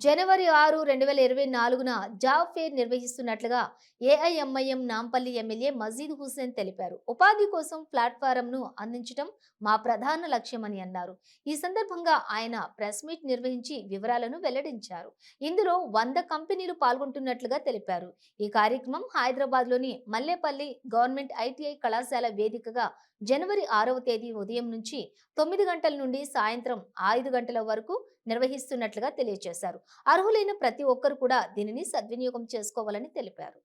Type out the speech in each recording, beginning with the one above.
జనవరి 6, 2024న job fair నిర్వహిస్తున్నట్లుగా AIMIM Nampally MLA Majid Hussain తెలిపారు. ఉపాధి కోసం ప్లాట్ఫారంను అందించడం మా ప్రధాన లక్ష్యమని అన్నారు. ఈ సందర్భంగా ఆయన ప్రెస్ మీట్ నిర్వహించి వివరాలను వెల్లడించారు. ఇందులో 100 కంపెనీలు పాల్గొంటున్నట్లుగా తెలిపారు. ఈ కార్యక్రమం హైదరాబాద్లోని మల్లేపల్లి గవర్నమెంట్ ఐటీఐ కళాశాల వేదికగా జనవరి 6వ తేదీ ఉదయం నుంచి 9 గంటల నుండి సాయంత్రం 5 గంటల వరకు నిర్వహిస్తున్నట్లుగా తెలియజేశారు. అర్హులైన ప్రతి ఒక్కరు కూడా దీనిని సద్వినియోగం చేసుకోవాలని తెలిపారు.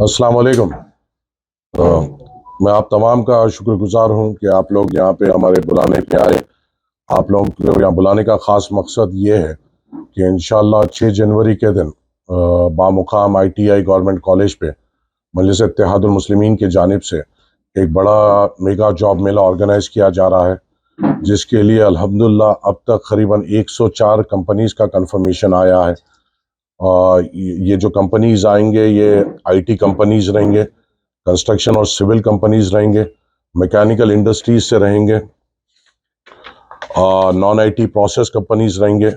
अस्सलाम वालेकुम। मैं आप तमाम का शुक्रगुजार हूँ कि आप लोग यहाँ पे हमारे बुलाने पे आए। आप लोगों को यहाँ बुलाने का ख़ास मकसद ये है कि इंशाअल्लाह 6 जनवरी के दिन बामुकाम ITI गवर्नमेंट कॉलेज पे मजलिस इत्तेहादुल मुस्लिमीन की जानिब से एक बड़ा मेगा जॉब मेला ऑर्गेनाइज़ किया जा रहा है, जिसके लिए अल्हम्दुलिल्लाह अब तक करीबन 104 कंपनीज़ का कंफर्मेशन आया है। ये जो कंपनीज़ आएंगे ये IT कंपनीज़ रहेंगे, कंस्ट्रक्शन और सिविल कंपनीज़ रहेंगे, मैकेनिकल इंडस्ट्रीज़ से रहेंगे, नॉन IT प्रोसेस कंपनीज़ रहेंगे,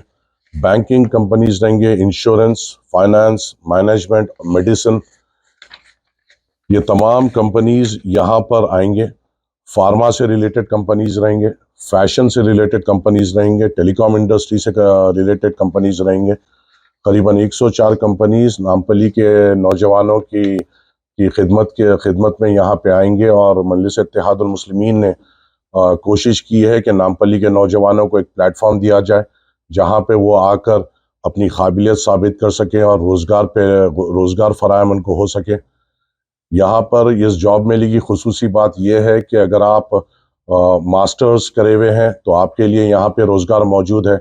बैंकिंग कंपनीज़ रहेंगे, इंश्योरेंस, फाइनेंस, मैनेजमेंट, मेडिसिन, ये तमाम कंपनीज़ यहाँ पर आएंगे। फार्मा से रिलेटेड कंपनीज़ रहेंगे, फैशन से रिलेटेड कंपनीज़ रहेंगे, टेलीकॉम इंडस्ट्री से रिलेटेड कंपनीज़ रहेंगे। करीबन 104 कंपनीज़ नामपल्ली के नौजवानों की खिदमत में यहाँ पे आएंगे और मजलिस इत्तेहादुल मुस्लिमीन ने कोशिश की है कि नामपल्ली के नौजवानों को एक प्लेटफॉर्म दिया जाए जहाँ पे वो आकर अपनी काबिलियत साबित कर सकें और रोज़गार फराहम उनको हो सके। यहाँ पर इस जॉब मेले की खुसूसी बात यह है कि अगर आप मास्टर्स करे हुए हैं तो आपके लिए यहाँ पे रोज़गार मौजूद है।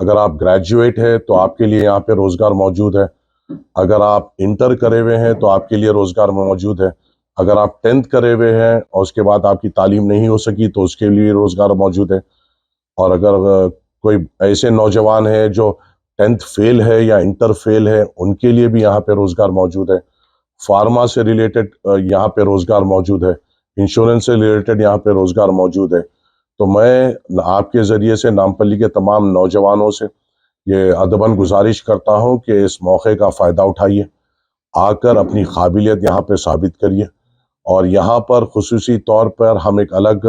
अगर आप ग्रेजुएट हैं तो आपके लिए यहाँ पे रोज़गार मौजूद है। अगर आप इंटर करे हुए हैं तो आपके लिए रोज़गार मौजूद है। अगर आप 10th करे हुए हैं और उसके बाद आपकी तालीम नहीं हो सकी तो उसके लिए रोज़गार मौजूद है। और अगर कोई ऐसे नौजवान हैं जो 10th फेल है या इंटर फेल है उनके लिए भी यहाँ पे रोज़गार मौजूद है। फार्मा से रिलेटेड यहाँ पे रोज़गार मौजूद है, इंश्योरेंस से रिलेटेड यहाँ पे रोज़गार मौजूद है। तो मैं आपके ज़रिए से नामपल्ली के तमाम नौजवानों से ये अदबन गुजारिश करता हूँ कि इस मौके का फ़ायदा उठाइए, आकर अपनी काबिलियत यहाँ पे साबित करिए। और यहाँ पर खुसूसी तौर पर हम एक अलग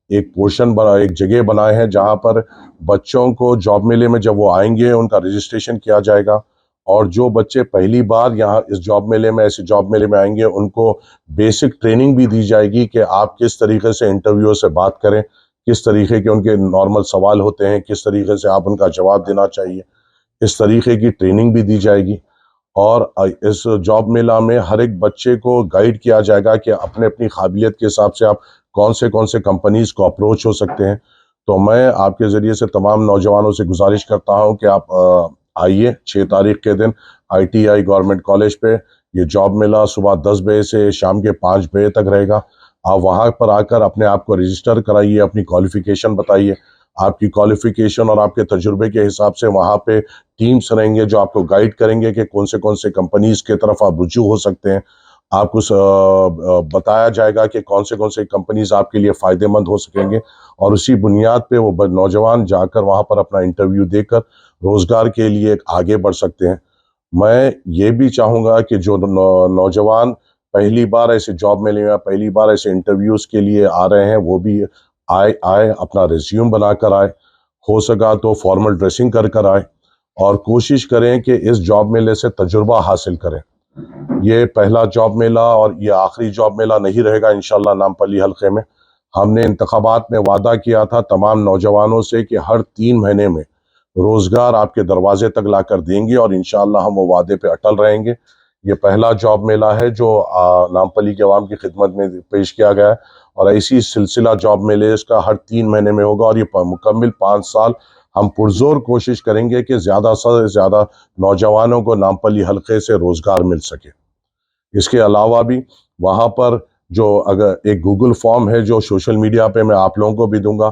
एक जगह बनाए हैं जहाँ पर बच्चों को जॉब मेले में जब वो आएंगे उनका रजिस्ट्रेशन किया जाएगा। और जो बच्चे पहली बार यहाँ इस जॉब मेले में आएंगे उनको बेसिक ट्रेनिंग भी दी जाएगी कि आप किस तरीके से इंटरव्यू से बात करें, किस तरीके के उनके नॉर्मल सवाल होते हैं, किस तरीके से आप उनका जवाब देना चाहिए, इस तरीके की ट्रेनिंग भी दी जाएगी। और इस जॉब मेला में हर एक बच्चे को गाइड किया जाएगा कि अपने अपनी काबिलियत के हिसाब से आप कौन से कंपनीज़ को अप्रोच हो सकते हैं। तो मैं आपके ज़रिए से तमाम नौजवानों से गुजारिश करता हूँ कि आप आइए 6 तारीख के दिन ITI गवर्नमेंट कॉलेज पे ये जॉब मेला सुबह 10 बजे से शाम के 5 बजे तक रहेगा। आप वहाँ पर आकर अपने आप को रजिस्टर कराइए, अपनी क्वालिफ़िकेशन बताइए, आपकी क्वालिफ़िकेशन और आपके तजुर्बे के हिसाब से वहाँ पे टीम्स रहेंगे जो आपको गाइड करेंगे कि कौन से कंपनीज़ की तरफ आप रुजू हो सकते हैं। आपको बताया जाएगा कि कौन से कंपनीज़ आपके लिए फ़ायदेमंद हो सकेंगे और उसी बुनियाद पे वो नौजवान जाकर वहाँ पर अपना इंटरव्यू देकर रोज़गार के लिए आगे बढ़ सकते हैं। मैं ये भी चाहूँगा कि जो नौजवान पहली बार ऐसे जॉब मेले में पहली बार ऐसे इंटरव्यूज़ के लिए आ रहे हैं वो भी आए अपना रिज्यूम बनाकर आए, हो सका तो फॉर्मल ड्रेसिंग कर आए और कोशिश करें कि इस जॉब मेले से तजुर्बा हासिल करें। ये पहला जॉब मेला और ये आखिरी जॉब मेला नहीं रहेगा इंशाअल्लाह नामपल्ली हल्के में। हमने इंतखाबात में वादा किया था तमाम नौजवानों से कि हर 3 महीने में रोज़गार आपके दरवाजे तक लाकर देंगे और इंशाअल्लाह हम वो वादे पे अटल रहेंगे। ये पहला जॉब मेला है जो नामपल्ली के अवाम की खिदमत में पेश किया गया है और ऐसी सिलसिला जॉब मेले इसका हर 3 महीने में होगा और ये मुकम्मल 5 साल हम पुरजोर कोशिश करेंगे कि ज़्यादा से ज़्यादा नौजवानों को नामपल्ली हल्के से रोज़गार मिल सके। इसके अलावा भी वहाँ पर जो अगर एक गूगल फॉर्म है जो सोशल मीडिया पे मैं आप लोगों को भी दूंगा,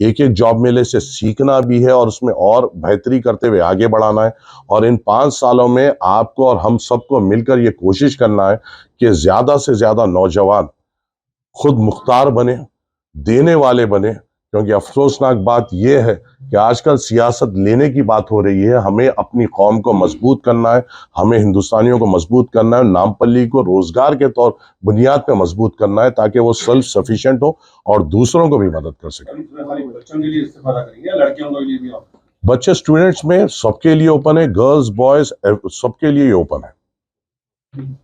एक एक जॉब मेले से सीखना भी है और उसमें और बेहतरी करते हुए आगे बढ़ाना है। और इन 5 सालों में आपको और हम सबको मिलकर ये कोशिश करना है कि ज़्यादा से ज़्यादा नौजवान खुद मुख्तार बने, देने वाले बने। क्योंकि अफसोसनाक बात यह है कि आजकल सियासत लेने की बात हो रही है। हमें अपनी कौम को मजबूत करना है, हमें हिंदुस्तानियों को मजबूत करना है, नामपल्ली को रोजगार के तौर बुनियाद पे मजबूत करना है ताकि वो सेल्फ सफिशिएंट हो और दूसरों को भी मदद कर सके। बच्चों के लिए इस्तेफादा करेंगे, लड़कियों के लिए भी आप? बच्चे स्टूडेंट्स में सबके लिए ओपन है, गर्ल्स बॉयज सबके लिए ओपन है।